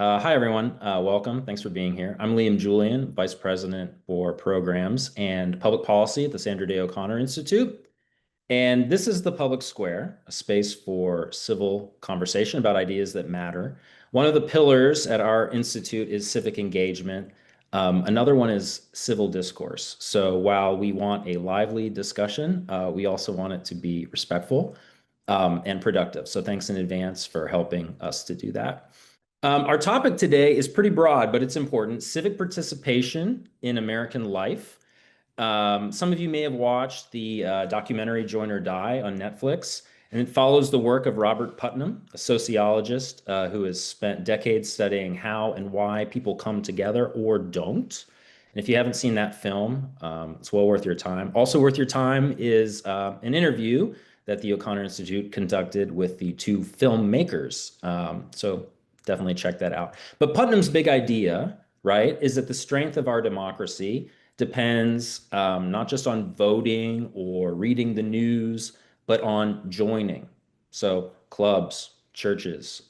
Hi, everyone. Welcome. Thanks for being here. I'm Liam Julian, Vice President for Programs and Public Policy at the Sandra Day O'Connor Institute. And this is the Public Square, a space for civil conversation about ideas that matter. One of the pillars at our institute is civic engagement. Another one is civil discourse. So while we want a lively discussion, we also want it to be respectful and productive. So thanks in advance for helping us to do that. Our topic today is pretty broad, but it's important. Civic participation in American life. Some of you may have watched the documentary Join or Die on Netflix, and it follows the work of Robert Putnam, a sociologist who has spent decades studying how and why people come together or don't. And if you haven't seen that film, it's well worth your time. Also worth your time is an interview that the O'Connor Institute conducted with the two filmmakers. So definitely check that out. But Putnam's big idea, right, is that the strength of our democracy depends not just on voting or reading the news, but on joining. So clubs, churches,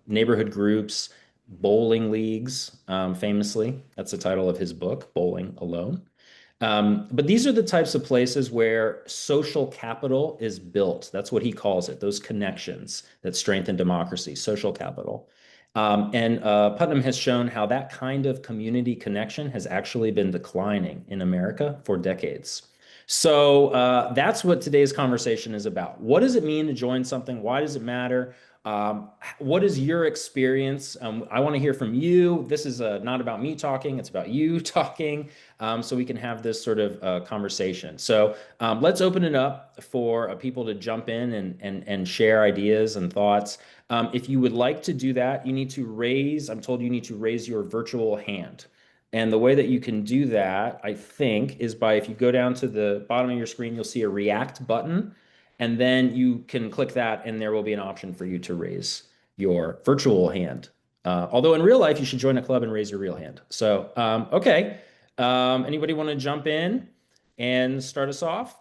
neighborhood groups, bowling leagues, famously. That's the title of his book, Bowling Alone. But these are the types of places where social capital is built. That's what he calls it, those connections that strengthen democracy, social capital. And Putnam has shown how that kind of community connection has actually been declining in America for decades. So that's what today's conversation is about. What does it mean to join something? Why does it matter? What is your experience? I want to hear from you. This is not about me talking, it's about you talking, so we can have this sort of conversation. So let's open it up for people to jump in and share ideas and thoughts. If you would like to do that, you need to raise, I'm told you need to raise your virtual hand. And the way that you can do that, I think, is by if you go down to the bottom of your screen, you'll see a react button. And then you can click that, and there will be an option for you to raise your virtual hand. Although in real life, you should join a club and raise your real hand. So, okay. Anybody want to jump in and start us off?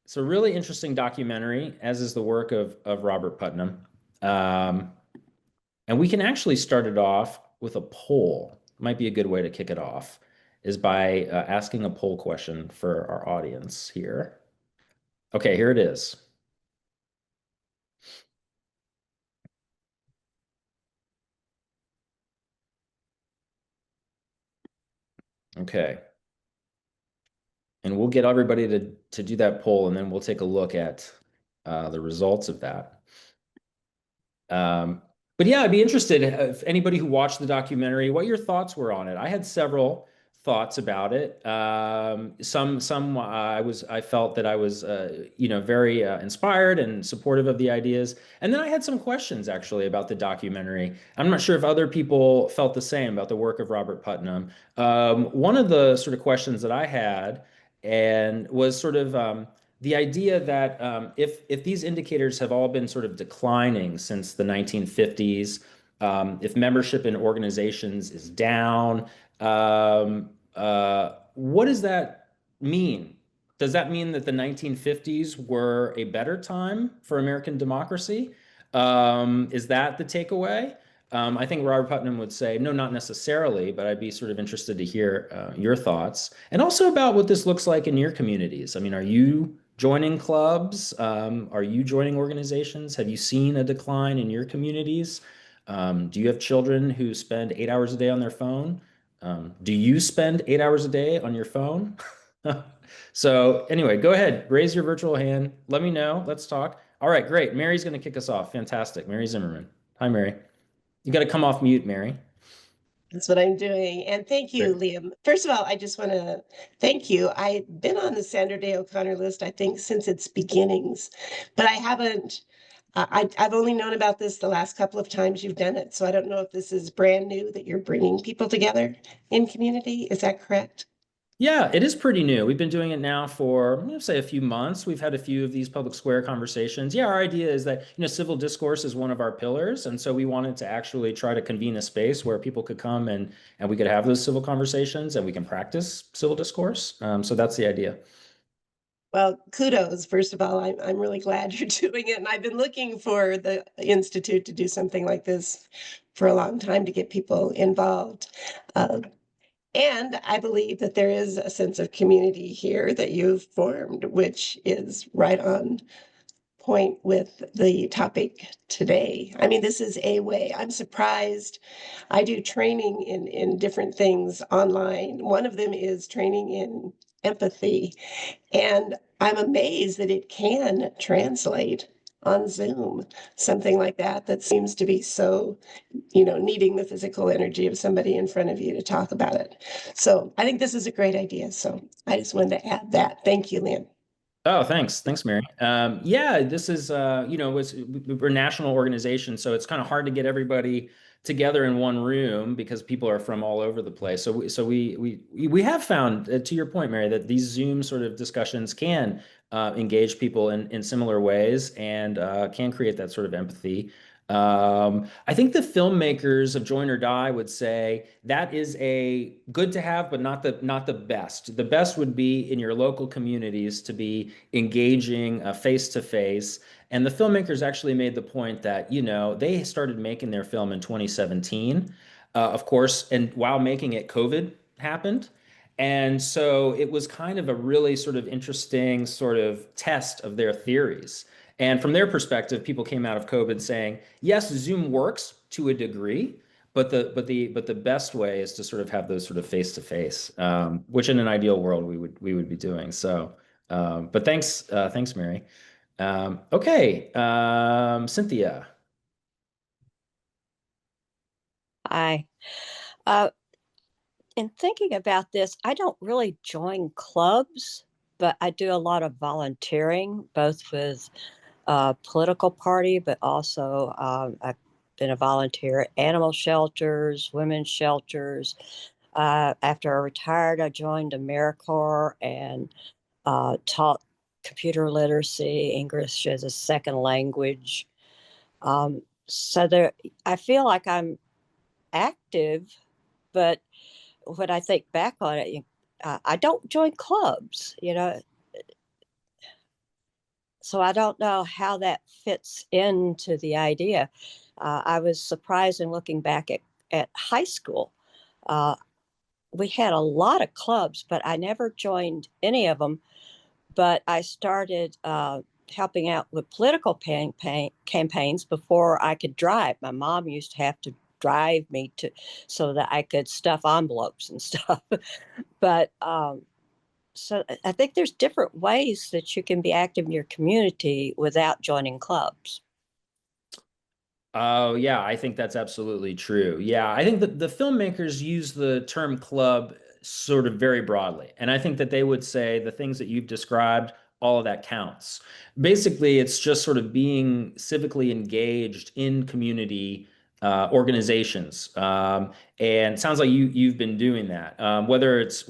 It's a really interesting documentary, as is the work of Robert Putnam. Um, and we can actually start it off with a poll. Might be a good way to kick it off, is by asking a poll question for our audience here. Okay, here it is. Okay. And we'll get everybody to do that poll, and then we'll take a look at the results of that. But yeah, I'd be interested if anybody who watched the documentary, what your thoughts were on it. I had several thoughts about it. Some I felt that I was very inspired and supportive of the ideas, and then I had some questions actually about the documentary. I'm not sure if other people felt the same about the work of Robert Putnam. One of the sort of questions that I had and was sort of the idea that if these indicators have all been sort of declining since the 1950s, if membership in organizations is down, what does that mean? Does that mean that the 1950s were a better time for American democracy? Is that the takeaway? I think Robert Putnam would say, no, not necessarily, but I'd be sort of interested to hear your thoughts and also about what this looks like in your communities. I mean, are you joining clubs? Are you joining organizations? Have you seen a decline in your communities? Do you have children who spend 8 hours a day on their phone? Do you spend 8 hours a day on your phone? So anyway, go ahead, raise your virtual hand. Let me know. Let's talk. All right, great. Mary's going to kick us off. Fantastic. Mary Zimmerman. Hi, Mary. You got to come off mute, Mary. That's what I'm doing. And thank you, Great. Liam. First of all, I just want to thank you. I've been on the Sandra Day O'Connor list, I think, since its beginnings, but I haven't. I've only known about this the last couple of times you've done it. So I don't know if this is brand new that you're bringing people together in community. Is that correct? Yeah, it is pretty new. We've been doing it now for, I'm going to say, a few months. We've had a few of these public square conversations. Yeah, our idea is that, civil discourse is one of our pillars. And so we wanted to actually try to convene a space where people could come and we could have those civil conversations and we can practice civil discourse. So that's the idea. Well, kudos. First of all, I'm really glad you're doing it. And I've been looking for the Institute to do something like this for a long time to get people involved. Uh, and I believe that there is a sense of community here that you've formed, which is right on point with the topic today. I mean, this is a way. I'm surprised. I do training in different things online. One of them is training in empathy. And I'm amazed that it can translate on Zoom, something like that, that seems to be so, needing the physical energy of somebody in front of you to talk about it. So I think this is a great idea. So I just wanted to add that. Thank you, Lynn. Oh, thanks. Thanks, Mary. Yeah, this is, we're a national organization, so it's kind of hard to get everybody together in one room because people are from all over the place. So we have found, to your point, Mary, that these Zoom sort of discussions can engage people in similar ways and can create that sort of empathy. I think the filmmakers of Join or Die would say that is a good to have, but not the best. The best would be in your local communities to be engaging face to face. And the filmmakers actually made the point that, they started making their film in 2017, of course, and while making it, COVID happened. And so it was kind of a really sort of interesting sort of test of their theories. And from their perspective, people came out of COVID saying, yes, Zoom works to a degree, but the best way is to sort of have those sort of face to face, which in an ideal world we would be doing. So, but thanks, Mary. Okay, Cynthia. I, uh, in thinking about this, I don't really join clubs, but I do a lot of volunteering, both with political party, but also I've been a volunteer at animal shelters, women's shelters. After I retired, I joined AmeriCorps and taught computer literacy, English as a second language. So there, I feel like I'm active, but when I think back on it, I don't join clubs, so I don't know how that fits into the idea. I was surprised in looking back at high school. Uh, we had a lot of clubs, but I never joined any of them. But I started helping out with political campaigns before I could drive. My mom used to have to drive me to so that I could stuff envelopes and stuff. But so I think there's different ways that you can be active in your community without joining clubs. Oh, yeah, I think that's absolutely true. Yeah, I think that the filmmakers use the term club sort of very broadly. And I think that they would say the things that you've described, all of that counts. Basically, it's just sort of being civically engaged in community organizations. And it sounds like you've been doing that. Whether it's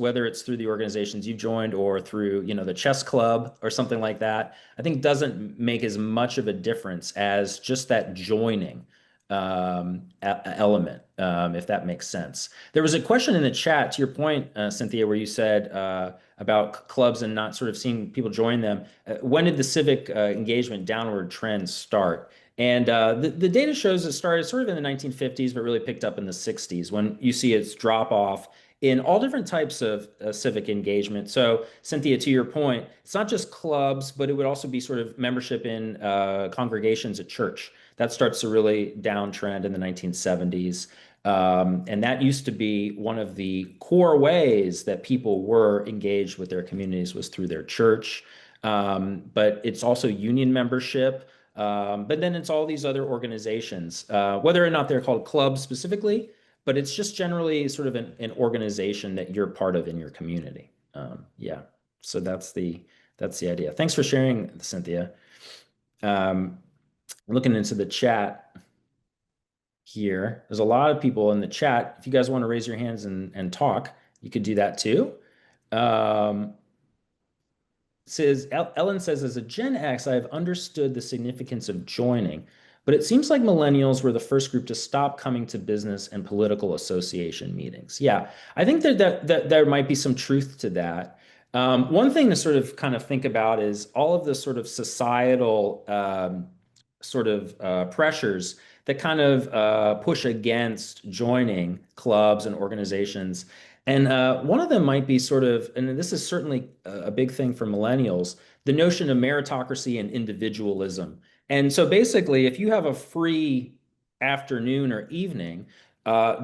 through the organizations you've joined or through, the chess club or something like that. I think doesn't make as much of a difference as just that joining element, if that makes sense. There was a question in the chat to your point, Cynthia, where you said about clubs and not sort of seeing people join them. When did the civic engagement downward trend start? And the data shows it started sort of in the 1950s, but really picked up in the 60s when you see its drop off in all different types of civic engagement. So, Cynthia, to your point, it's not just clubs, but it would also be sort of membership in congregations at church. That starts to really downtrend in the 1970s. And that used to be one of the core ways that people were engaged with their communities was through their church. But it's also union membership. But then it's all these other organizations, whether or not they're called clubs specifically, but it's just generally sort of an organization that you're part of in your community. Yeah. So that's the idea. Thanks for sharing, Cynthia. Um, Looking into the chat here, there's a lot of people in the chat. If you guys want to raise your hands and talk, you could do that too. Um, Ellen says, as a Gen X, I have understood the significance of joining, but it seems like millennials were the first group to stop coming to business and political association meetings. Yeah, I think that there might be some truth to that. One thing to sort of kind of think about is all of the sort of societal sort of pressures that kind of push against joining clubs and organizations. And one of them might be sort of, and this is certainly a big thing for millennials, the notion of meritocracy and individualism. And so basically, if you have a free afternoon or evening,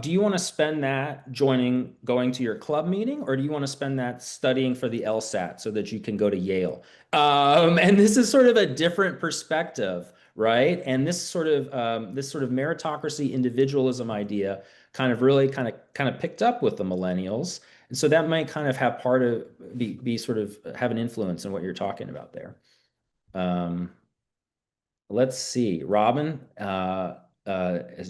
do you want to spend that going to your club meeting, or do you want to spend that studying for the LSAT so that you can go to Yale? And this is sort of a different perspective, right? And this sort of meritocracy individualism idea kind of really kind of picked up with the millennials, and so that might kind of have part of be sort of have an influence in what you're talking about there. Um, let's see. Robin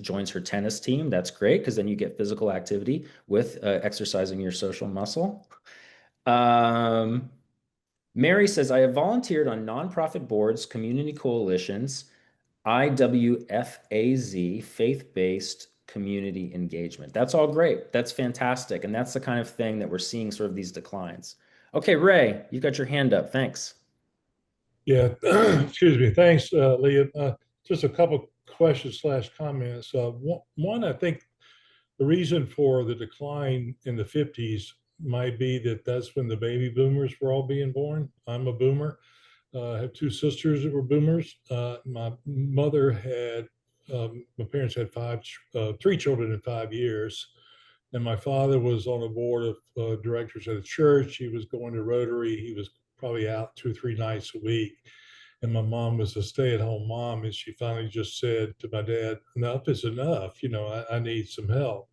joins her tennis team. That's great because then you get physical activity with exercising your social muscle. Um, Mary says, I have volunteered on nonprofit boards, community coalitions, IWFAZ, faith-based community engagement. That's all great. That's fantastic. And that's the kind of thing that we're seeing sort of these declines. Okay, Ray, you've got your hand up. Thanks. Yeah, excuse me. Thanks, Leah. Just a couple questions slash comments. One, I think the reason for the decline in the 50s might be that that's when the baby boomers were all being born. I'm a boomer. I have two sisters that were boomers. My mother had, my parents had three children in 5 years. And my father was on a board of directors at a church. He was going to Rotary. He was probably out 2 or 3 nights a week. And my mom was a stay-at-home mom, and she finally just said to my dad, "Enough is enough. I need some help."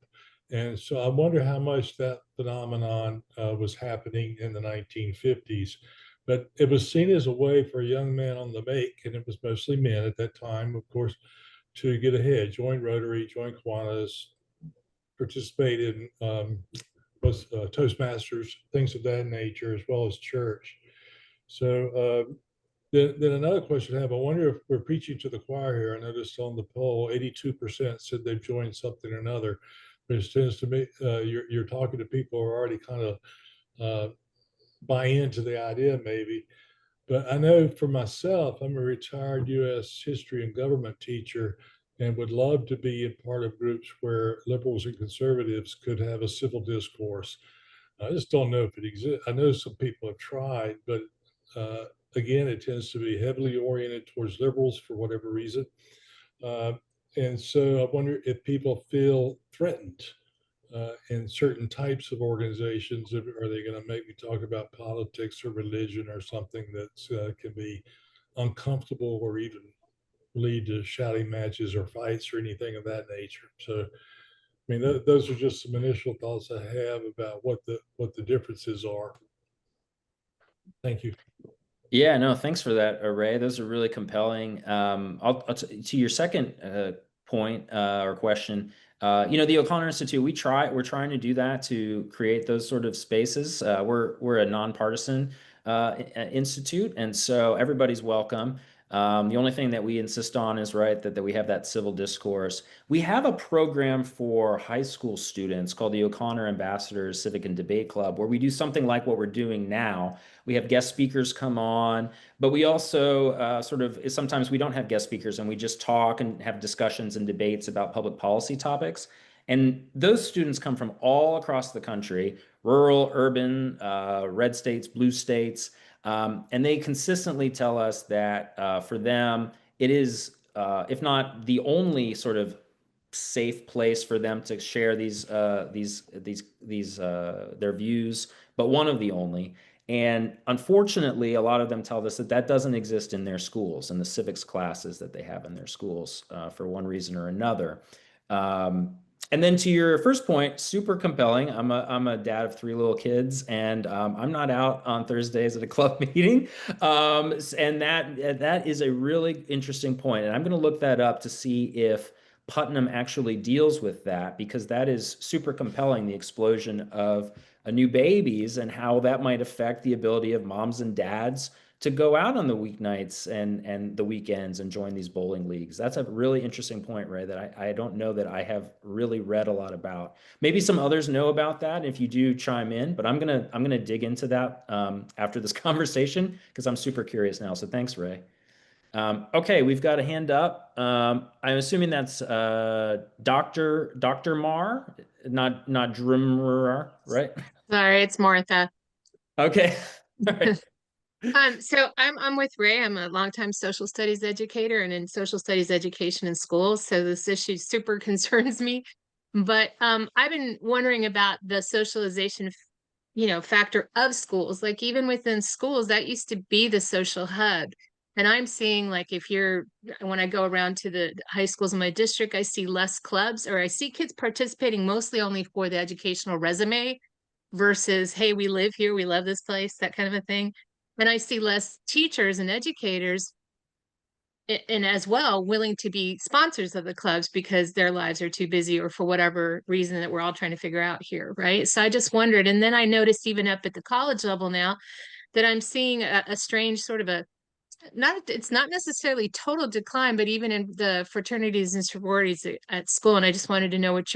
And so I wonder how much that phenomenon was happening in the 1950s. But it was seen as a way for a young man on the make, and it was mostly men at that time, of course, to get ahead, join Rotary, join Kiwanis, participate in Toastmasters, things of that nature, as well as church. So then another question I have, I wonder if we're preaching to the choir here. I noticed on the poll, 82% said they've joined something or another, which tends to me, you're talking to people who are already kind of buy into the idea maybe. But I know for myself, I'm a retired U.S. history and government teacher and would love to be a part of groups where liberals and conservatives could have a civil discourse. I just don't know if it exists. I know some people have tried, but again, it tends to be heavily oriented towards liberals for whatever reason. Uh, and so I wonder if people feel threatened in certain types of organizations. Are they going to make me talk about politics or religion or something that can be uncomfortable or even lead to shouting matches or fights or anything of that nature? So, I mean, those are just some initial thoughts I have about what the differences are. Thank you. Yeah, no, thanks for that, Ray. Those are really compelling. To your second point or question, the O'Connor Institute, we're trying to do that to create those sort of spaces. We're a nonpartisan institute, and so everybody's welcome. The only thing that we insist on is that we have that civil discourse. We have a program for high school students called the O'Connor Ambassadors Civic and Debate Club, where we do something like what we're doing now. We have guest speakers come on, but we also sometimes we don't have guest speakers and we just talk and have discussions and debates about public policy topics. And those students come from all across the country, rural, urban, red states, blue states. And they consistently tell us that for them, it is, if not the only sort of safe place for them to share their views, but one of the only. And unfortunately, a lot of them tell us that that doesn't exist in their schools, in the civics classes that they have in their schools for one reason or another. And then to your first point, super compelling. I'm a dad of three little kids, and I'm not out on Thursdays at a club meeting. And that is a really interesting point. And I'm going to look that up to see if Putnam actually deals with that, because that is super compelling, the explosion of new babies and how that might affect the ability of moms and dads to go out on the weeknights and the weekends and join these bowling leagues. That's a really interesting point, Ray, that I don't know that I have really read a lot about. Maybe some others know about that. If you do, chime in, but I'm gonna dig into that after this conversation because I'm super curious now. So thanks, Ray. Okay, we've got a hand up. I'm assuming that's Dr. Marr, not Drimmer, right? Sorry, it's Martha. Okay. All right. So I'm with Ray. I'm a longtime social studies educator and in social studies education in schools. So this issue super concerns me. But I've been wondering about the socialization, factor of schools. Like even within schools, that used to be the social hub. And I'm seeing like when I go around to the high schools in my district, I see less clubs, or I see kids participating mostly only for the educational resume versus, hey, we live here, we love this place, that kind of a thing. And I see less teachers and educators and as well willing to be sponsors of the clubs because their lives are too busy or for whatever reason that we're all trying to figure out here, right? So I just wondered, and then I noticed even up at the college level now that I'm seeing a strange sort of it's not necessarily total decline, but even in the fraternities and sororities at school. And I just wanted to know what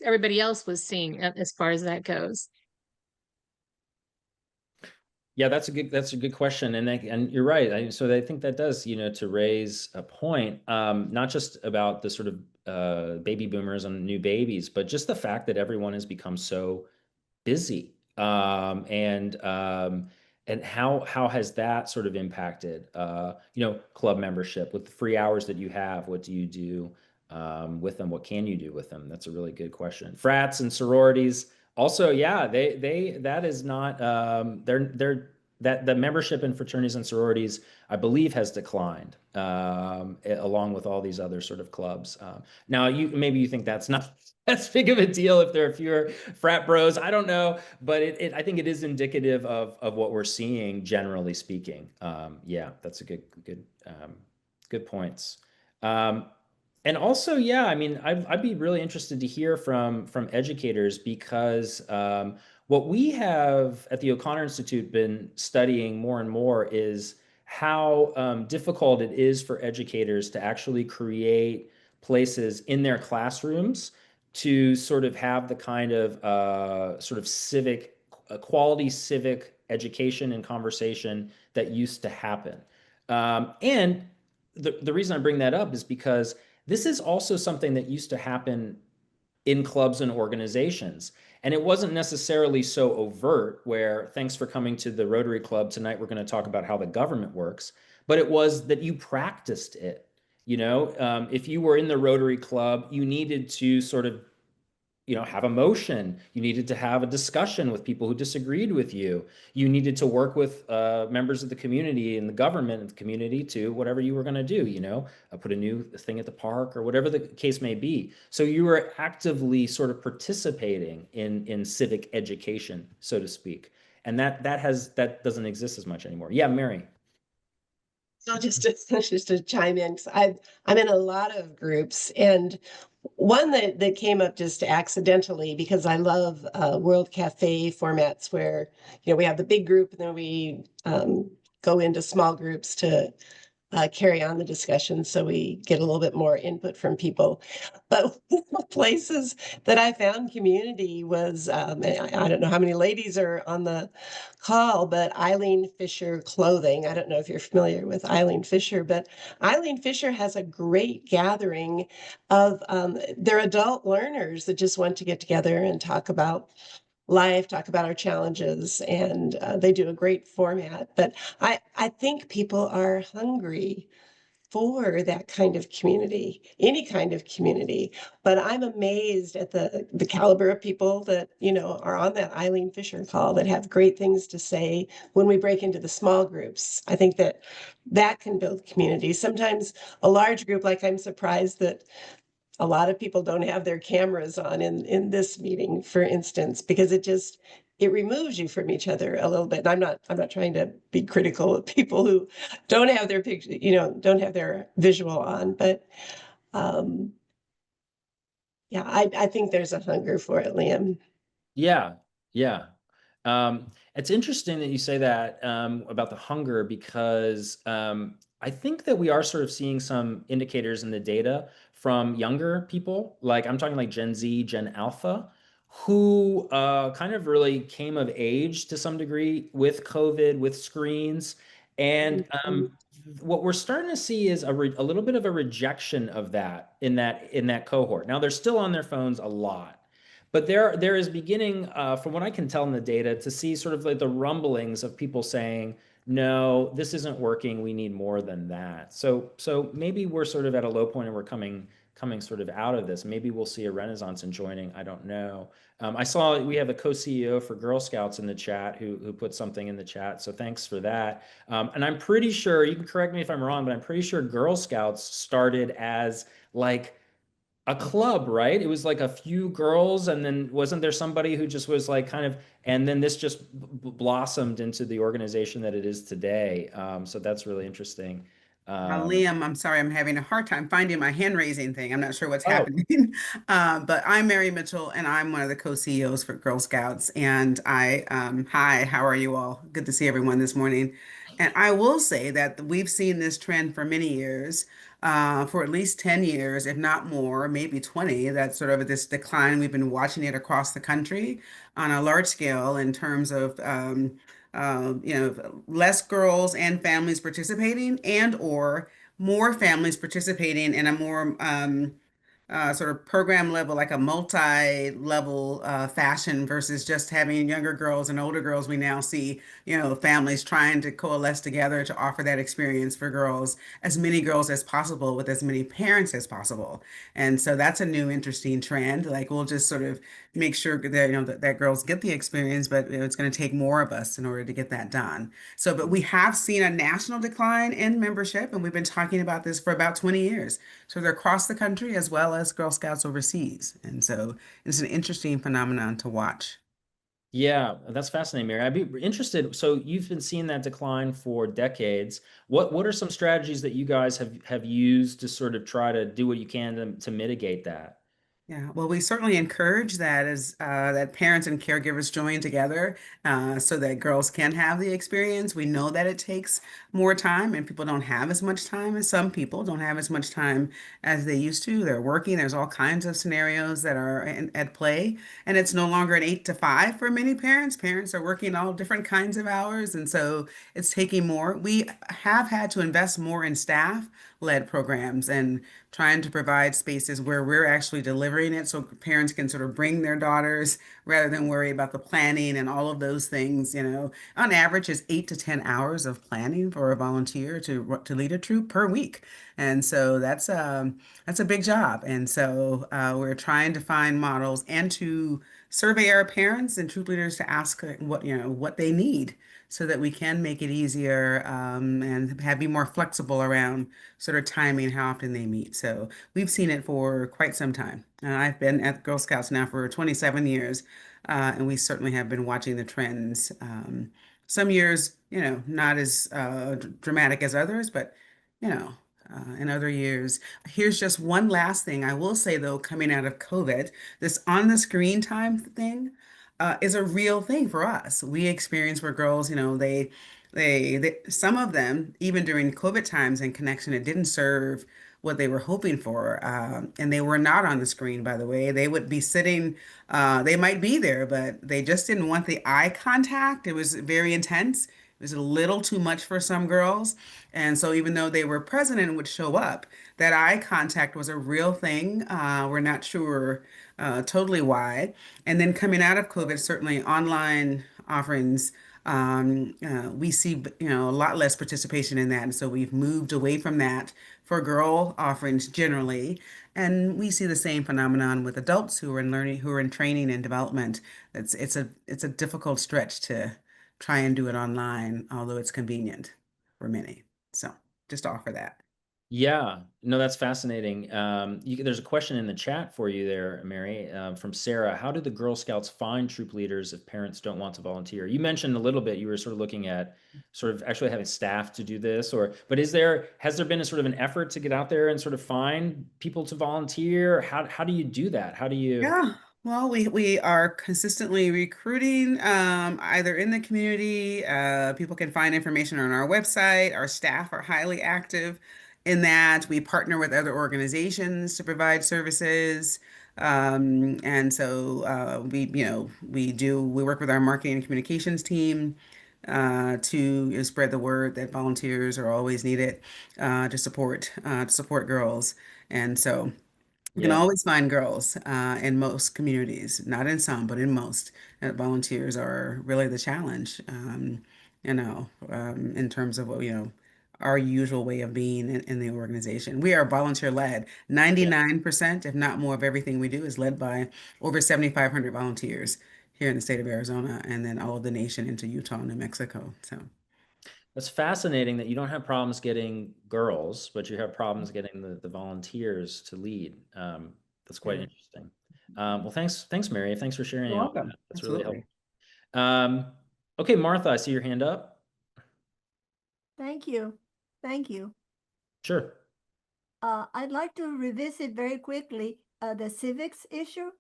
everybody else was seeing as far as that goes. Yeah, that's a good question, and you're right. So I think that does, to raise a point, not just about the sort of baby boomers and new babies, but just the fact that everyone has become so busy, and how has that sort of impacted, club membership with the free hours that you have? What do you do with them? What can you do with them? That's a really good question. Frats and sororities. Also, yeah, that is not they're that the membership in fraternities and sororities, I believe, has declined along with all these other sort of clubs. Now, maybe you think that's not as big of a deal if there are fewer frat bros. I don't know, but I think it is indicative of what we're seeing, generally speaking. Yeah, that's a good points. And also, yeah, I mean, I'd be really interested to hear from educators because what we have at the O'Connor Institute been studying more and more is how difficult it is for educators to actually create places in their classrooms to sort of have the kind of sort of quality civic education and conversation that used to happen. And the reason I bring that up is because this is also something that used to happen in clubs and organizations. And it wasn't necessarily so overt, where thanks for coming to the Rotary Club tonight, we're going to talk about how the government works, but it was that you practiced it. If you were in the Rotary Club, you needed to sort of have a motion. You needed to have a discussion with people who disagreed with you. You needed to work with members of the community and the government of the community to whatever you were going to do, put a new thing at the park or whatever the case may be. So you were actively sort of participating in civic education, so to speak. And that doesn't exist as much anymore. Yeah, Mary. So just to chime in, 'cause I'm in a lot of groups, and one that came up just accidentally because I love World Cafe formats where we have the big group and then we go into small groups to carry on the discussion, so we get a little bit more input from people. But one of the places that I found community was, I don't know how many ladies are on the call, but Eileen Fisher Clothing. I don't know if you're familiar with Eileen Fisher, but Eileen Fisher has a great gathering of their adult learners that just want to get together and talk about life, talk about our challenges, and they do a great format. But I think people are hungry for that kind of community, any kind of community. But I'm amazed at the caliber of people that are on that Eileen Fisher call that have great things to say when we break into the small groups. I think that can build community. Sometimes a large group, like I'm surprised that a lot of people don't have their cameras on in this meeting, for instance, because it removes you from each other a little bit. And I'm not trying to be critical of people who don't have their picture, don't have their visual on, but yeah, I think there's a hunger for it, Liam. Yeah, yeah. It's interesting that you say that about the hunger because I think that we are sort of seeing some indicators in the data from younger people, like I'm talking like Gen Z, Gen Alpha, who kind of really came of age to some degree with COVID, with screens. And Mhm. what we're starting to see is a little bit of a rejection of that in that cohort. Now they're still on their phones a lot, but there is beginning, from what I can tell in the data, to see sort of like the rumblings of people saying, no, this isn't working. We need more than that. So maybe we're sort of at a low point and we're coming sort of out of this. Maybe we'll see a renaissance in joining. I don't know. I saw we have a co-CEO for Girl Scouts in the chat who put something in the chat. So thanks for that. And I'm pretty sure, you can correct me if I'm wrong, but I'm pretty sure Girl Scouts started as like a club, right? It was like a few girls, and then wasn't there somebody who just was like kind of, and then this just blossomed into the organization that it is today. So that's really interesting. Um, Liam, I'm sorry, I'm having a hard time finding my hand raising thing. I'm not sure what's oh, happening. But I'm Mary Mitchell, and I'm one of the co-CEOs for Girl Scouts. And hi, how are you all? Good to see everyone this morning. And I will say that we've seen this trend for many years, for at least 10 years, if not more, maybe 20. That's sort of this decline. We've been watching it across the country on a large scale in terms of less girls and families participating, and or more families participating in a more sort of program level, like a multi-level fashion versus just having younger girls and older girls. We now see, families trying to coalesce together to offer that experience for girls, as many girls as possible with as many parents as possible. And so that's a new interesting trend. Like we'll just sort of make sure that, that girls get the experience, but it's going to take more of us in order to get that done. So, but we have seen a national decline in membership, and we've been talking about this for about 20 years. So they're across the country as well as Girl Scouts overseas. And so it's an interesting phenomenon to watch. yeah, that's fascinating, Mary. I'd be interested. So you've been seeing that decline for decades. What are some strategies that you guys have used to sort of try to do what you can to mitigate that? Yeah, well, we certainly encourage that as that parents and caregivers join together so that girls can have the experience. We know that it takes more time, and people don't have as much time as some people don't have as much time as they used to. They're working. There's all kinds of scenarios that are at play, and it's no longer an 8 to 5 for many parents. Parents are working all different kinds of hours, and so it's taking more. We have had to invest more in staff-led programs and trying to provide spaces where we're actually delivering it so parents can sort of bring their daughters rather than worry about the planning and all of those things. On average is 8 to 10 hours of planning for a volunteer to lead a troop per week. And so that's a big job. And so we're trying to find models and to survey our parents and troop leaders to ask what they need so that we can make it easier and be more flexible around sort of timing how often they meet. So we've seen it for quite some time. I've been at Girl Scouts now for 27 years, and we certainly have been watching the trends. Some years, not as dramatic as others, but you know. In other years, here's just one last thing I will say though, coming out of COVID, this on the screen time thing is a real thing for us. We experience where girls, some of them, even during COVID times and connection, it didn't serve what they were hoping for. And they were not on the screen, by the way. They would be sitting, they might be there, but they just didn't want the eye contact. It was very intense. It was a little too much for some girls. And so even though they were present and would show up, that eye contact was a real thing. We're not sure totally why. And then coming out of COVID, certainly online offerings, we see a lot less participation in that, and so we've moved away from that for girl offerings generally. And we see the same phenomenon with adults who are in learning, who are in training and development. It's a difficult stretch to try and do it online, although it's convenient for many. So just to offer that. Yeah, no, that's fascinating. There's a question in the chat for you there, Mary, from Sarah. How do the Girl Scouts find troop leaders if parents don't want to volunteer? You mentioned a little bit, you were sort of looking at sort of actually having staff to do this, but has there been a sort of an effort to get out there and sort of find people to volunteer? How do you do that? How do you? Yeah. Well, we are consistently recruiting either in the community. People can find information on our website. Our staff are highly active in that. We partner with other organizations to provide services. And so we work with our marketing and communications team to spread the word that volunteers are always needed to support girls. And so you can Yeah. always find girls in most communities, not in some, but in most. Volunteers are really the challenge, in terms of our usual way of being in the organization. We are volunteer led. Yeah. 99%, if not more, of everything we do is led by over 7,500 volunteers here in the state of Arizona, and then all of the nation into Utah and New Mexico. So. That's fascinating that you don't have problems getting girls, but you have problems getting the volunteers to lead. That's quite Yeah. interesting. Well, thanks, Mary. Thanks for sharing You're all welcome. that. That's really Absolutely. helpful. Okay, Martha, I see your hand up. Thank you. Thank you. Sure. I'd like to revisit very quickly the civics issue.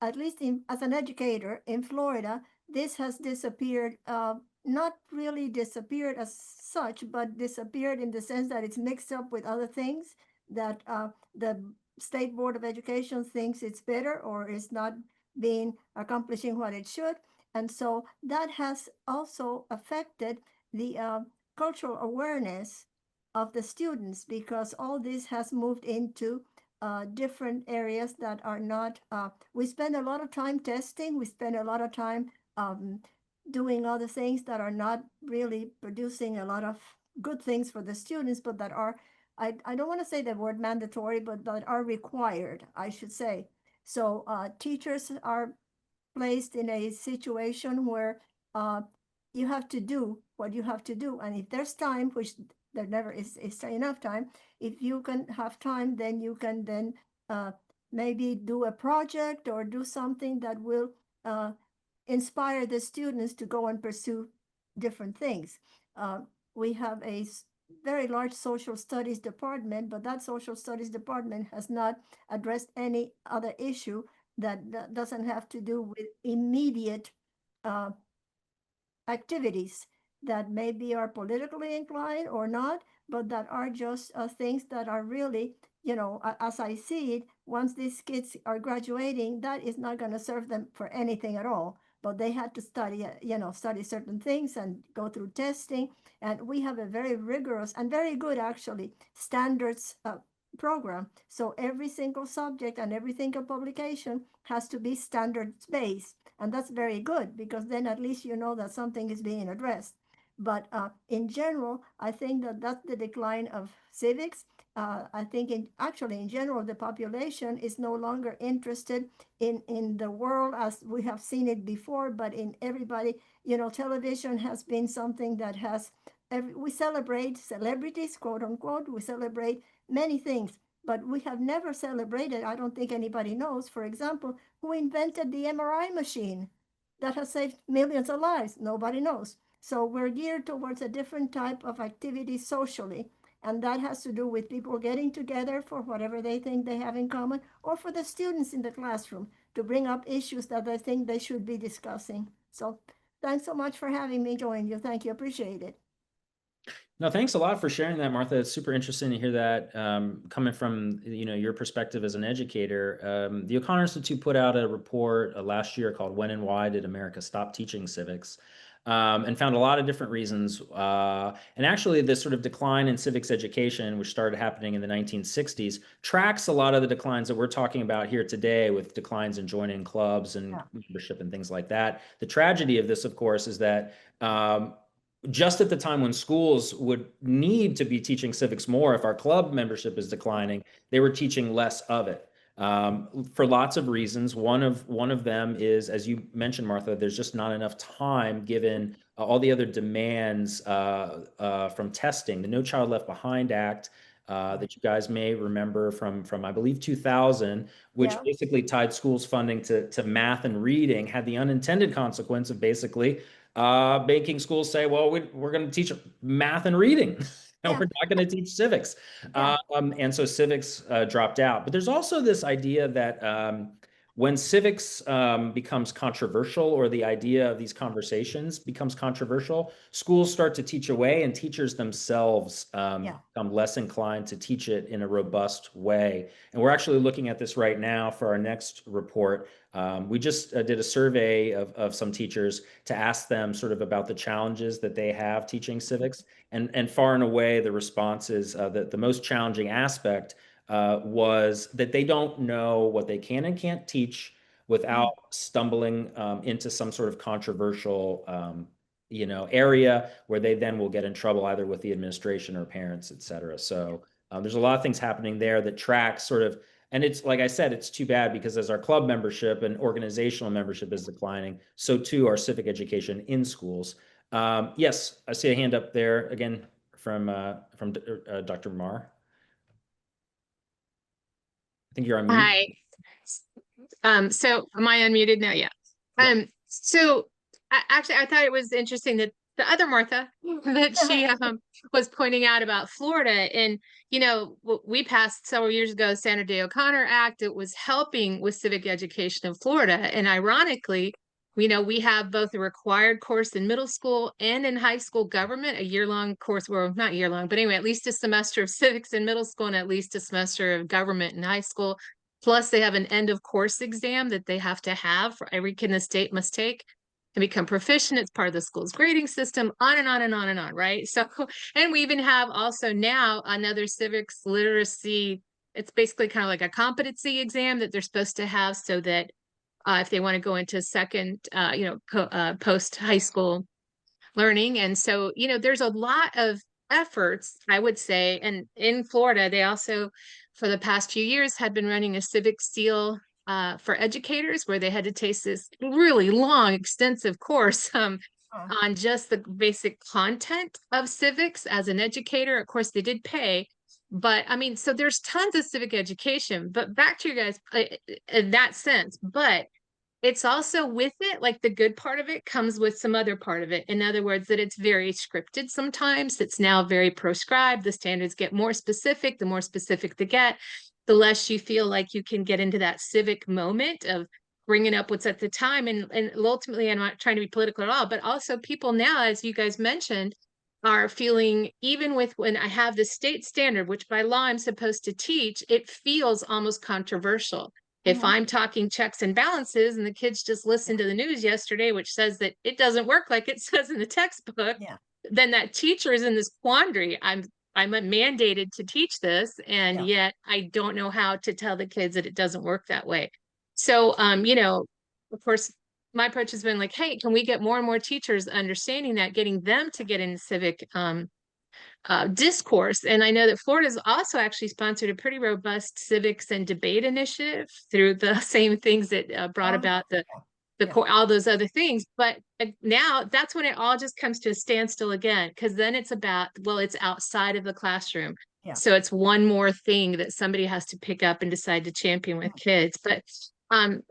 At least as an educator in Florida, this has disappeared, not really disappeared as such, but disappeared in the sense that it's mixed up with other things that the State Board of Education thinks it's better or is not being accomplishing what it should. And so that has also affected the cultural awareness of the students because all this has moved into different areas that are not, we spend a lot of time testing, we spend a lot of time doing other things that are not really producing a lot of good things for the students, but that are, I don't want to say the word mandatory, but that are required, I should say. So teachers are placed in a situation where you have to do what you have to do. And if there's time, which there never is enough time, if you can have time, then you can then maybe do a project or do something that will inspire the students to go and pursue different things. We have a very large social studies department, but that social studies department has not addressed any other issue that doesn't have to do with immediate activities that maybe are politically inclined or not, but that are just things that are really, as I see it, once these kids are graduating, that is not going to serve them for anything at all. But they had to study, study certain things and go through testing. And we have a very rigorous and very good, actually, standards program. So every single subject and every single publication has to be standards based. And that's very good because then at least you know that something is being addressed. But in general, I think that that's the decline of civics. I think in general, the population is no longer interested in the world as we have seen it before, but in everybody, television has been something that has, we celebrate celebrities, quote unquote, we celebrate many things, but we have never celebrated, I don't think anybody knows, for example, who invented the MRI machine that has saved millions of lives? Nobody knows. So we're geared towards a different type of activity socially. And that has to do with people getting together for whatever they think they have in common, or for the students in the classroom to bring up issues that they think they should be discussing. So thanks so much for having me join you. Thank you. Appreciate it. No, thanks a lot for sharing that, Martha. It's super interesting to hear that coming from your perspective as an educator. The O'Connor Institute put out a report last year called "When and Why Did America Stop Teaching Civics?" And found a lot of different reasons. And actually, this sort of decline in civics education, which started happening in the 1960s, tracks a lot of the declines that we're talking about here today, with declines in joining clubs and membership and things like that. The tragedy of this, of course, is that just at the time when schools would need to be teaching civics more, if our club membership is declining, they were teaching less of it for lots of reasons. One of them is, as you mentioned, Martha, there's just not enough time given all the other demands from testing. The No Child Left Behind Act that you guys may remember from I believe 2000, which basically tied schools funding to math and reading, had the unintended consequence of basically making schools say, well, we're going to teach math and reading. And we're not going to teach civics. And so civics dropped out. But there's also this idea that when civics becomes controversial, or the idea of these conversations becomes controversial, schools start to teach away, and teachers themselves become less inclined to teach it in a robust way. And we're actually looking at this right now for our next report. We just did a survey of some teachers to ask them sort of about the challenges that they have teaching civics. And far and away, the response is that the most challenging aspect was that they don't know what they can and can't teach without stumbling into some sort of controversial area where they then will get in trouble either with the administration or parents, et cetera. So there's a lot of things happening there that tracks sort of, and it's like I said, it's too bad because as our club membership and organizational membership is declining, so too our civic education in schools. Yes, I see a hand up there again from Dr. Marr. I think you're on mute. Hi. So am I unmuted now? Yeah. So actually, I thought it was interesting that the other Martha that she was pointing out about Florida, and we passed several years ago the Sandra Day O'Connor Act. It was helping with civic education in Florida, and ironically, we have both a required course in middle school and in high school government, a year-long course, well, not year-long, but anyway, at least a semester of civics in middle school and at least a semester of government in high school. Plus, they have an end of course exam that they have to have for every kid in the state must take and become proficient. It's part of the school's grading system, on and on and on and on, right? So, and we even have also now another civics literacy. It's basically kind of like a competency exam that they're supposed to have so that if they want to go into second, post high school learning. And so, there's a lot of efforts, I would say. And in Florida, they also, for the past few years, had been running a civic seal for educators where they had to take this really long, extensive course on just the basic content of civics as an educator. Of course, they did pay. But I mean, so there's tons of civic education, but back to you guys in that sense. But it's also with it, like the good part of it comes with some other part of it. In other words, that it's very scripted sometimes. It's now very proscribed. The standards get more specific. The more specific they get, the less you feel like you can get into that civic moment of bringing up what's at the time. And ultimately, I'm not trying to be political at all, but also people now, as you guys mentioned, are feeling, even with when I have the state standard, which by law I'm supposed to teach, it feels almost controversial. If I'm talking checks and balances and the kids just listened to the news yesterday, which says that it doesn't work like it says in the textbook, then that teacher is in this quandary. I'm mandated to teach this, and yet I don't know how to tell the kids that it doesn't work that way. So, of course, my approach has been like, hey, can we get more and more teachers understanding that, getting them to get into civic discourse. And I know that Florida's also actually sponsored a pretty robust civics and debate initiative through the same things that brought about all those other things. But now that's when it all just comes to a standstill again, because then it's about, well, it's outside of the classroom. So it's one more thing that somebody has to pick up and decide to champion with kids. But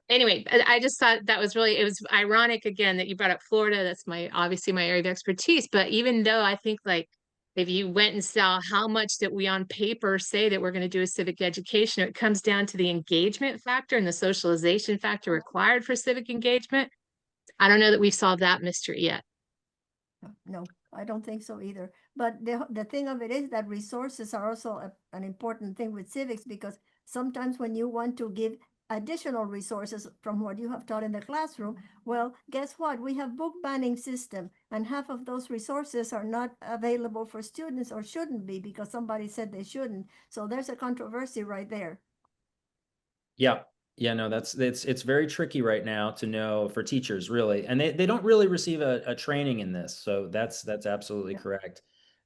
anyway, I just thought that was really, it was ironic again that you brought up Florida. That's obviously my area of expertise. But even though I think like, if you went and saw how much that we on paper say that we're going to do a civic education, it comes down to the engagement factor and the socialization factor required for civic engagement. I don't know that we've solved that mystery yet. No, I don't think so either. But the thing of it is that resources are also an important thing with civics, because sometimes when you want to give additional resources from what you have taught in the classroom, well, guess what? We have book banning system, and half of those resources are not available for students, or shouldn't be, because somebody said they shouldn't. So there's a controversy right there. Yeah, no, it's very tricky right now to know for teachers, really, and they don't really receive a training in this. So that's absolutely correct.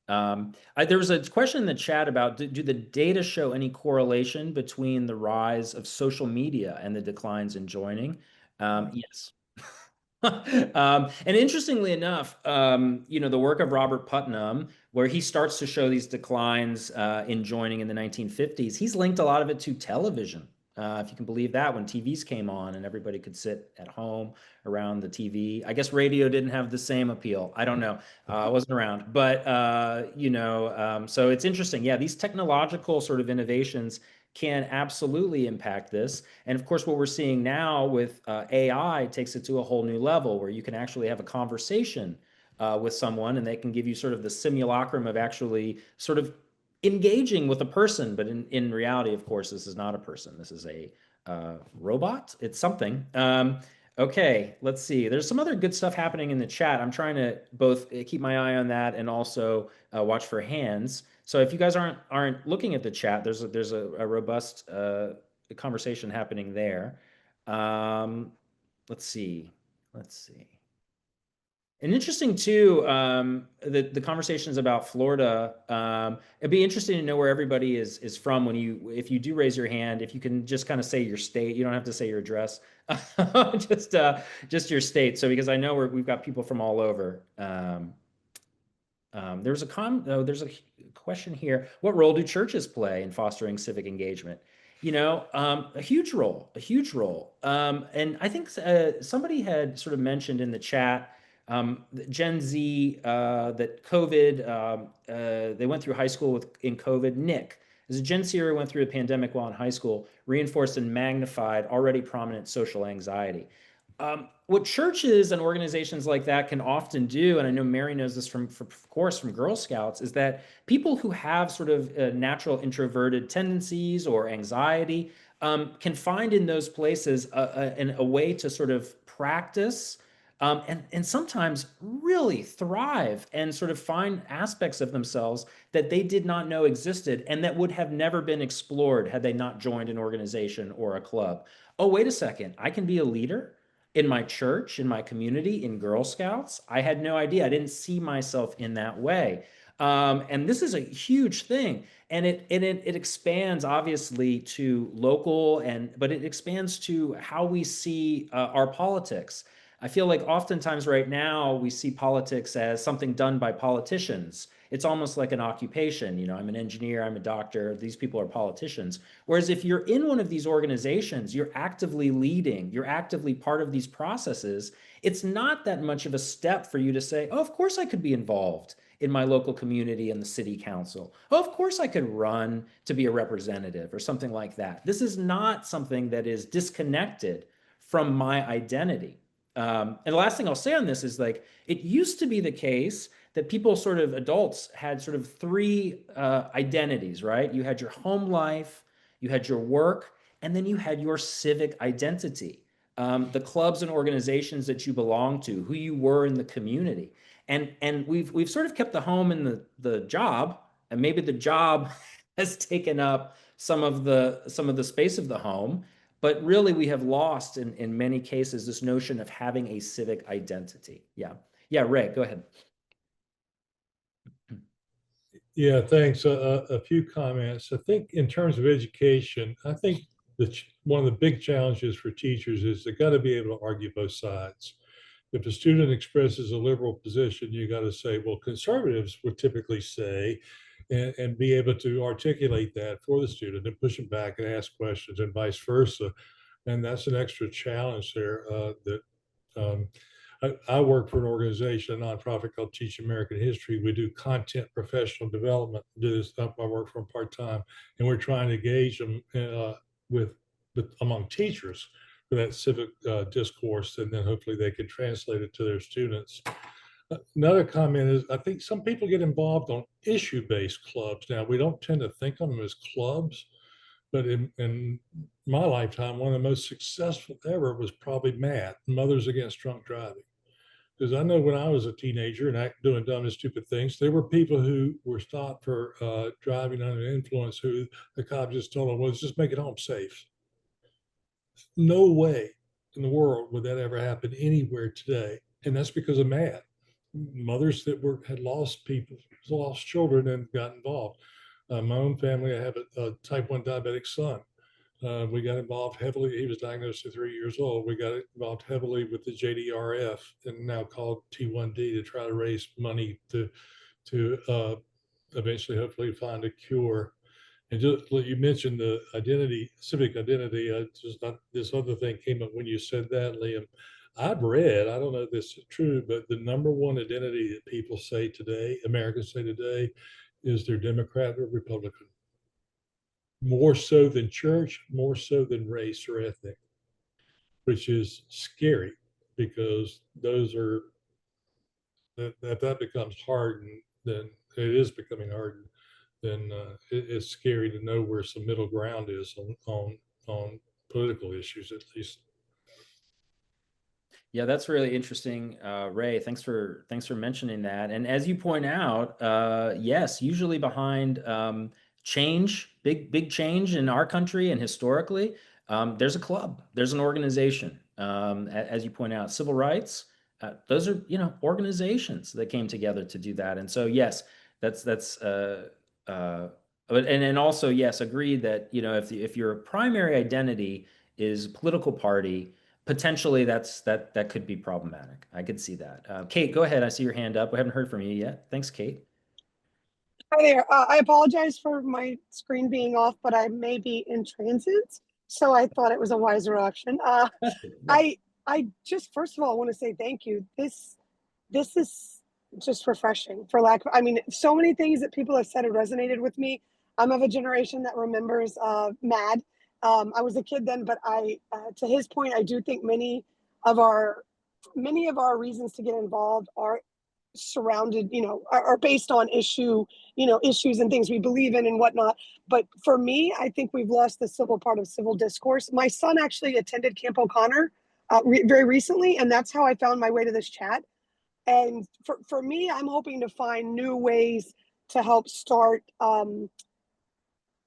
There was a question in the chat about, do the data show any correlation between the rise of social media and the declines in joining? Yes. And interestingly enough, the work of Robert Putnam, where he starts to show these declines in joining in the 1950s, he's linked a lot of it to television. If you can believe that, when TVs came on and everybody could sit at home around the TV. I guess radio didn't have the same appeal. I don't know. I wasn't around. But, so it's interesting. Yeah, these technological sort of innovations can absolutely impact this. And of course, what we're seeing now with AI takes it to a whole new level where you can actually have a conversation with someone and they can give you sort of the simulacrum of actually sort of engaging with a person. But in reality, of course, this is not a person. This is a robot. It's something. Okay, let's see. There's some other good stuff happening in the chat. I'm trying to both keep my eye on that and also watch for hands. So if you guys aren't looking at the chat, there's a robust conversation happening there. Let's see. Let's see. And interesting too, the conversations about Florida. It'd be interesting to know where everybody is from when if you do raise your hand, if you can just kind of say your state. You don't have to say your address, just your state. So because I know we've got people from all over. There's a question here. What role do churches play in fostering civic engagement? A huge role, a huge role. And I think somebody had sort of mentioned in the chat Gen Z, that COVID, they went through high school in COVID. Nick, as a Gen Zer who went through a pandemic while in high school, reinforced and magnified already prominent social anxiety. What churches and organizations like that can often do, and I know Mary knows this of course, from Girl Scouts, is that people who have sort of natural introverted tendencies or anxiety can find in those places a way to sort of practice and sometimes really thrive and sort of find aspects of themselves that they did not know existed and that would have never been explored had they not joined an organization or a club. Oh, wait a second, I can be a leader in my church, in my community, in Girl Scouts. I had no idea. I didn't see myself in that way. And this is a huge thing. And it expands obviously to local, but it expands to how we see our politics. I feel like oftentimes right now we see politics as something done by politicians. It's almost like an occupation. I'm an engineer, I'm a doctor, these people are politicians. Whereas if you're in one of these organizations, you're actively leading, you're actively part of these processes. It's not that much of a step for you to say, oh, of course I could be involved in my local community and the city council. Oh, of course I could run to be a representative or something like that. This is not something that is disconnected from my identity. And the last thing I'll say on this is like, it used to be the case that people adults had sort of three identities, right? You had your home life, you had your work, and then you had your civic identity, the clubs and organizations that you belong to, who you were in the community. And we've sort of kept the home and the job, and maybe the job has taken up some of the space of the home. But really, we have lost in many cases this notion of having a civic identity. Yeah. Yeah, Ray, go ahead. Yeah, thanks. A few comments. I think in terms of education, I think one of the big challenges for teachers is they got to be able to argue both sides. If a student expresses a liberal position, you got to say, well, conservatives would typically say, and be able to articulate that for the student and push them back and ask questions and vice versa. And that's an extra challenge there that I work for an organization, a nonprofit called Teach American History. We do content professional development. Do this stuff. I work for them part-time, and we're trying to engage them with among teachers for that civic discourse, and then hopefully they can translate it to their students. Another comment is I think some people get involved on issue-based clubs. Now, we don't tend to think of them as clubs, but in my lifetime, one of the most successful ever was probably MAD, Mothers Against Drunk Driving. Because I know when I was a teenager and doing dumb and stupid things, there were people who were stopped for driving under influence who the cop just told them, well, just make it home safe. No way in the world would that ever happen anywhere today. And that's because of MAD. Mothers that had lost children and got involved. My own family, I have a type 1 diabetic son. We got involved heavily. He was diagnosed at 3 years old. We got involved heavily with the JDRF, and now called T1D, to try to raise money to eventually, hopefully, find a cure. And just like you mentioned, the identity, civic identity. This other thing came up when you said that, Liam. I've read, I don't know if this is true, but the number one identity that people say today, Americans say today, is they're Democrat or Republican. more so than church, more so than race or ethnic, which is scary because those are, if that becomes hardened, then it is becoming hardened, then it's scary to know where some middle ground is on political issues, at least. Yeah, that's really interesting, Ray. Thanks for mentioning that. And as you point out, yes, usually behind change, big change in our country and historically, there's a club, there's an organization. As you point out, civil rights, those are organizations that came together to do that. And so yes, that's but and also yes, agreed that if your primary identity is political party, potentially that could be problematic. I could see that. Kate, go ahead. I see your hand up. We haven't heard from you yet. Thanks, Kate. Hi there. I apologize for my screen being off, but I may be in transit, so I thought it was a wiser option. I I just first of all want to say thank you. This is just refreshing for lack of, I mean, so many things that people have said have resonated with me. I'm of a generation that remembers MAD. I was a kid then, but to his point, I do think of our many of our reasons to get involved are surrounded, are based on issues and things we believe in and whatnot. But for me, I think we've lost the civil part of civil discourse. My son actually attended Camp O'Connor very recently, and that's how I found my way to this chat. And for me, I'm hoping to find new ways to help start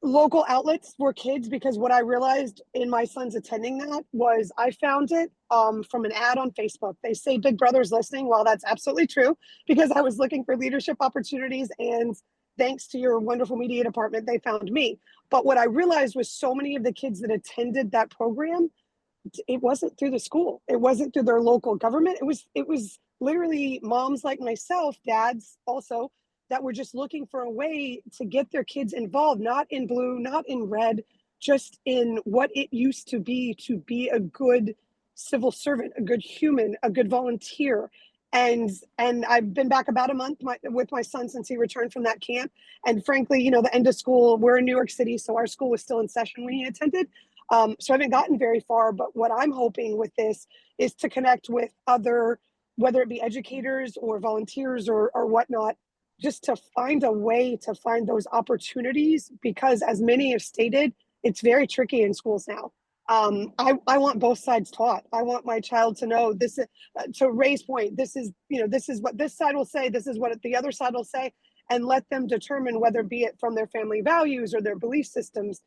local outlets for kids, because what I realized in my son's attending that was I found it from an ad on Facebook. They say Big Brother's listening. Well, that's absolutely true, because I was looking for leadership opportunities, and thanks to your wonderful media department, they found me. But what I realized was so many of the kids that attended that program, it wasn't through the school. It wasn't through their local government. It was literally moms like myself, dads also, that were just looking for a way to get their kids involved, not in blue, not in red, just in what it used to be a good civil servant, a good human, a good volunteer. And I've been back about a month with my son since he returned from that camp. And frankly, the end of school, we're in New York City, so our school was still in session when he attended. So I haven't gotten very far, but what I'm hoping with this is to connect with other, whether it be educators or volunteers or whatnot, just to find a way to find those opportunities, because as many have stated, it's very tricky in schools now. I want both sides taught. I want my child to know this, to Ray's point, this is what this side will say, this is what the other side will say, and let them determine whether, be it from their family values or their belief systems,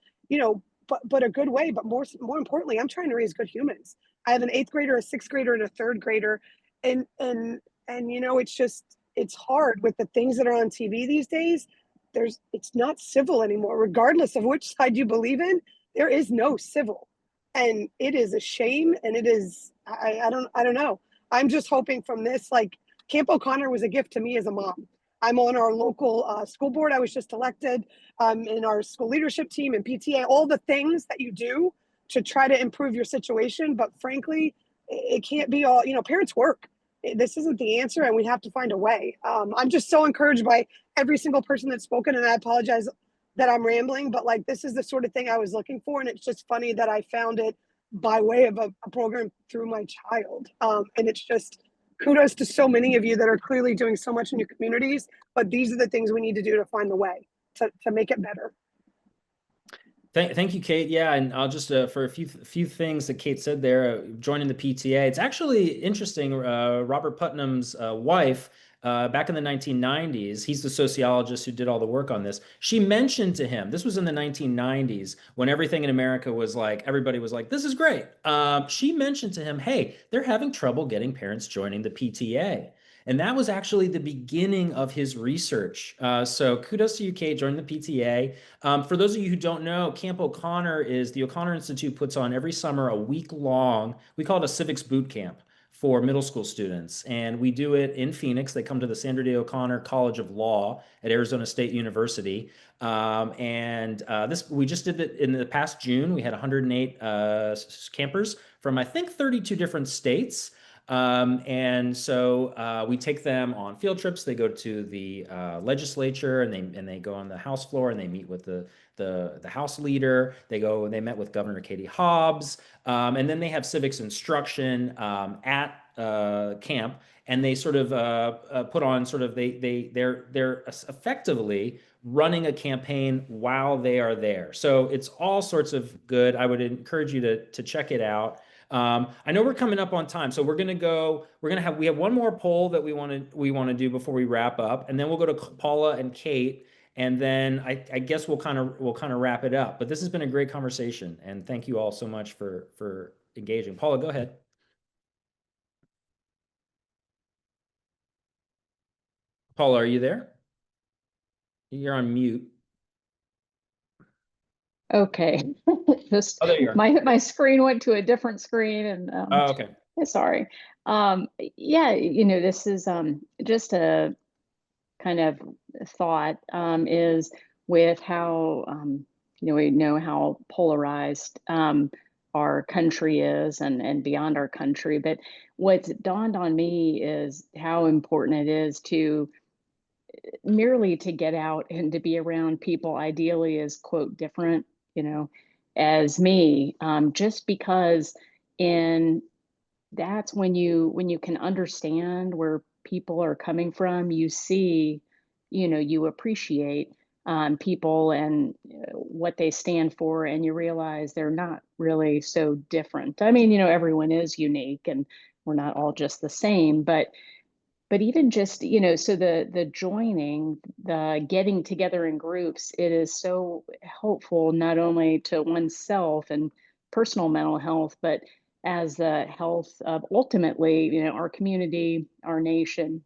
but a good way. But more importantly, I'm trying to raise good humans. I have an 8th grader, a 6th grader, and a 3rd grader. And it's hard with the things that are on TV these days. It's not civil anymore, regardless of which side you believe in. There is no civil. And it is a shame. And it is, I don't know. I'm just hoping from this, like, Camp O'Connor was a gift to me as a mom. I'm on our local school board. I was just elected in our school leadership team and PTA, all the things that you do to try to improve your situation. But frankly, it can't be all, parents work. This isn't the answer, and we have to find a way. I'm just so encouraged by every single person that's spoken, and I apologize that I'm rambling, but like, this is the sort of thing I was looking for. And it's just funny that I found it by way of a program through my child. And it's just, kudos to so many of you that are clearly doing so much in your communities, but these are the things we need to do to find the way to make it better. Thank you, Kate. Yeah, and I'll just for a few things that Kate said there, joining the PTA. It's actually interesting. Robert Putnam's wife, back in the 1990s, he's the sociologist who did all the work on this. She mentioned to him, this was in the 1990s when everything in America was like, everybody was like, this is great. She mentioned to him, hey, they're having trouble getting parents joining the PTA. And that was actually the beginning of his research. So kudos to you, Kate, joining the PTA. For those of you who don't know, Camp O'Connor the O'Connor Institute puts on every summer a week-long, we call it a civics boot camp for middle school students. And we do it in Phoenix. They come to the Sandra Day O'Connor College of Law at Arizona State University. We just did it in the past June. We had 108 campers from, I think, 32 different states. So we take them on field trips. They go to the legislature and they go on the House floor and they meet with the the House leader. They met with Governor Katie Hobbs, and then they have civics instruction at camp, and they sort of put on sort of they're effectively running a campaign while they are there. So it's all sorts of good. I would encourage you to check it out. I know we're coming up on time, so we have one more poll that we want to do before we wrap up, and then we'll go to Paula and Kate, and then I guess we'll kind of wrap it up. But this has been a great conversation, and thank you all so much for engaging. Paula, go ahead. Paula, are you there? You're on mute. Okay. Just Oh, there you are. my screen went to a different screen, and Oh, okay. sorry. Yeah, this is just a kind of thought is with how we know how polarized our country is and beyond our country, but what's dawned on me is how important it is to merely to get out and to be around people ideally as quote different, as me, just because in that's when you can understand where people are coming from. You see, you appreciate people and what they stand for, and you realize they're not really so different. I mean, everyone is unique and we're not all just the same, but even just, so the joining, the getting together in groups, it is so helpful not only to oneself and personal mental health, but as the health of ultimately, our community, our nation,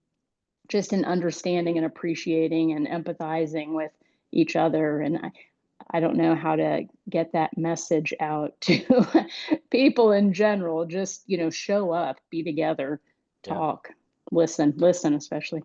just in understanding and appreciating and empathizing with each other. And I don't know how to get that message out to people in general. Just, show up, be together, talk. Listen, especially.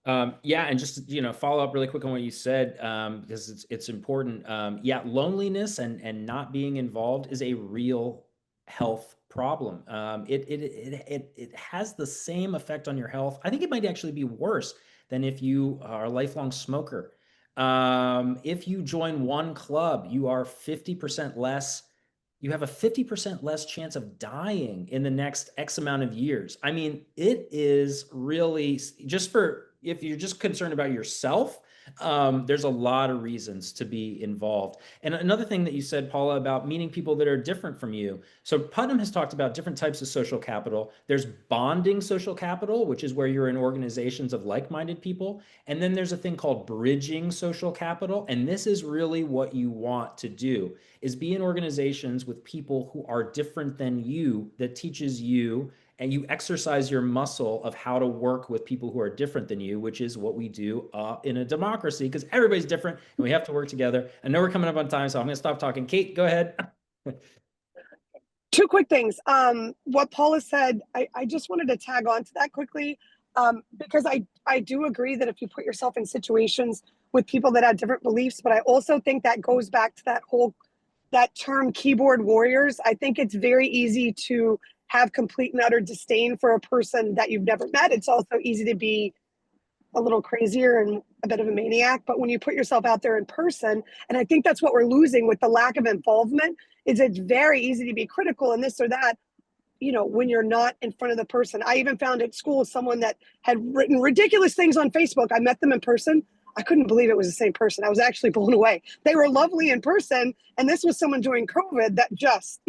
Yeah, and just follow up really quick on what you said, because it's important. Yeah, loneliness and not being involved is a real health problem. It has the same effect on your health. I think it might actually be worse than if you are a lifelong smoker. If you join one club, you have a 50% less chance of dying in the next X amount of years. I mean, it is really if you're just concerned about yourself, there's a lot of reasons to be involved. And another thing that you said, Paula, about meeting people that are different from you. So Putnam has talked about different types of social capital. There's bonding social capital, which is where you're in organizations of like-minded people. And then there's a thing called bridging social capital. And this is really what you want to do, is be in organizations with people who are different than you, that teaches you and you exercise your muscle of how to work with people who are different than you, which is what we do in a democracy, because everybody's different and we have to work together. I know we're coming up on time, so I'm going to stop talking. Kate, go ahead. Two quick things. What Paula said, I just wanted to tag on to that quickly, because I do agree that if you put yourself in situations with people that have different beliefs, but I also think that goes back to that term keyboard warriors. I think it's very easy to have complete and utter disdain for a person that you've never met. It's also easy to be a little crazier and a bit of a maniac, but when you put yourself out there in person, and I think that's what we're losing with the lack of involvement, is it's very easy to be critical and this or that, when you're not in front of the person. I even found at school someone that had written ridiculous things on Facebook. I met them in person. I couldn't believe it was the same person. I was actually blown away. They were lovely in person, and this was someone during COVID that just,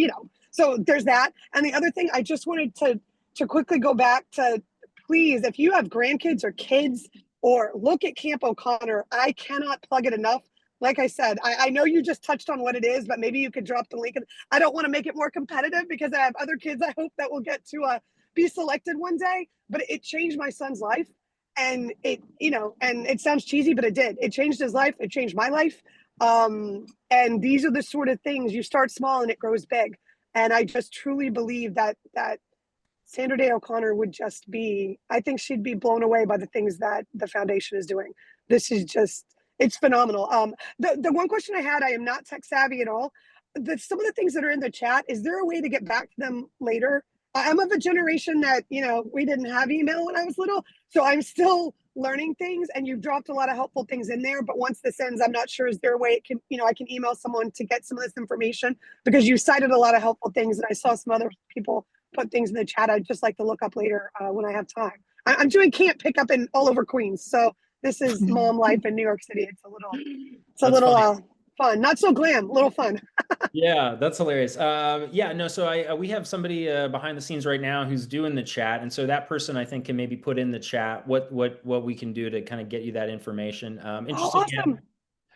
so there's that. And the other thing, I just wanted to quickly go back to, please, if you have grandkids or kids, or look at Camp O'Connor, I cannot plug it enough. Like I said, I know you just touched on what it is, but maybe you could drop the link. I don't want to make it more competitive because I have other kids I hope that will get to be selected one day, but it changed my son's life. And and it sounds cheesy, but it did. It changed his life. It changed my life. And these are the sort of things, you start small and it grows big. And I just truly believe that Sandra Day O'Connor would just be, I think she'd be blown away by the things that the foundation is doing. This is just, it's phenomenal. The one question I had, I am not tech savvy at all. Some of the things that are in the chat, is there a way to get back to them later? I'm of a generation that, we didn't have email when I was little. So I'm still learning things, and you've dropped a lot of helpful things in there. But once this ends, I'm not sure, is there a way it can, I can email someone to get some of this information, because you cited a lot of helpful things, and I saw some other people put things in the chat I'd just like to look up later when I have time. I'm doing camp pickup in all over Queens, so this is mom life in New York City. It's a little fun, not so glam, little fun. Yeah, that's hilarious. Yeah, no, so we have somebody behind the scenes right now who's doing the chat, and so that person I think can maybe put in the chat what we can do to kind of get you that information. Interesting. Oh, awesome.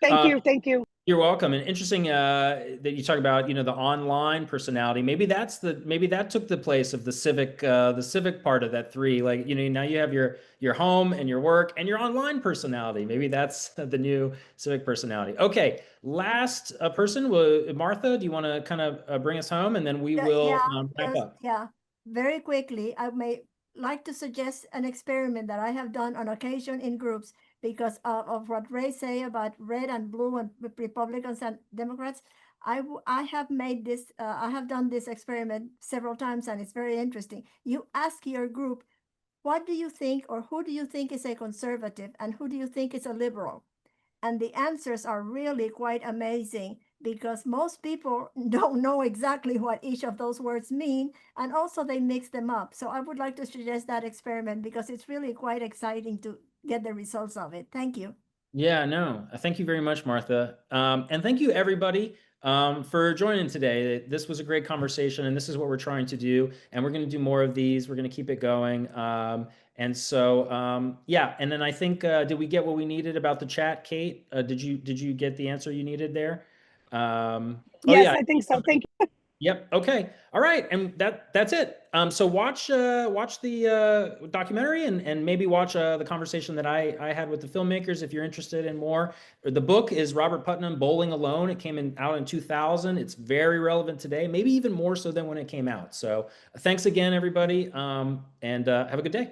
Thank you. You're welcome. And interesting that you talk about, the online personality. Maybe that took the place of the civic part of that 3. Like, now you have your home and your work and your online personality. Maybe that's the new civic personality. Okay, last person, Martha. Do you want to kind of bring us home, and then we will wrap up? Yeah, very quickly. I may like to suggest an experiment that I have done on occasion in groups, because of what Ray say about red and blue and Republicans and Democrats. I have made this, I have done this experiment several times, and it's very interesting. You ask your group, what do you think, or who do you think is a conservative, and who do you think is a liberal? And the answers are really quite amazing, because most people don't know exactly what each of those words mean, and also they mix them up. So I would like to suggest that experiment, because it's really quite exciting to get the results of it. Thank you. Yeah, no, thank you very much, Martha. And thank you, everybody, for joining today. This was a great conversation, and this is what we're trying to do. And we're going to do more of these. We're going to keep it going. And so, yeah. And then I think, did we get what we needed about the chat, Kate? Did you get the answer you needed there? Yes, yeah. I think so. Thank you. Yep. Okay. All right. And that's it. So watch the documentary, and maybe watch the conversation that I had with the filmmakers if you're interested in more. The book is Robert Putnam, Bowling Alone. It came out in 2000. It's very relevant today, maybe even more so than when it came out. So thanks again, everybody. And have a good day.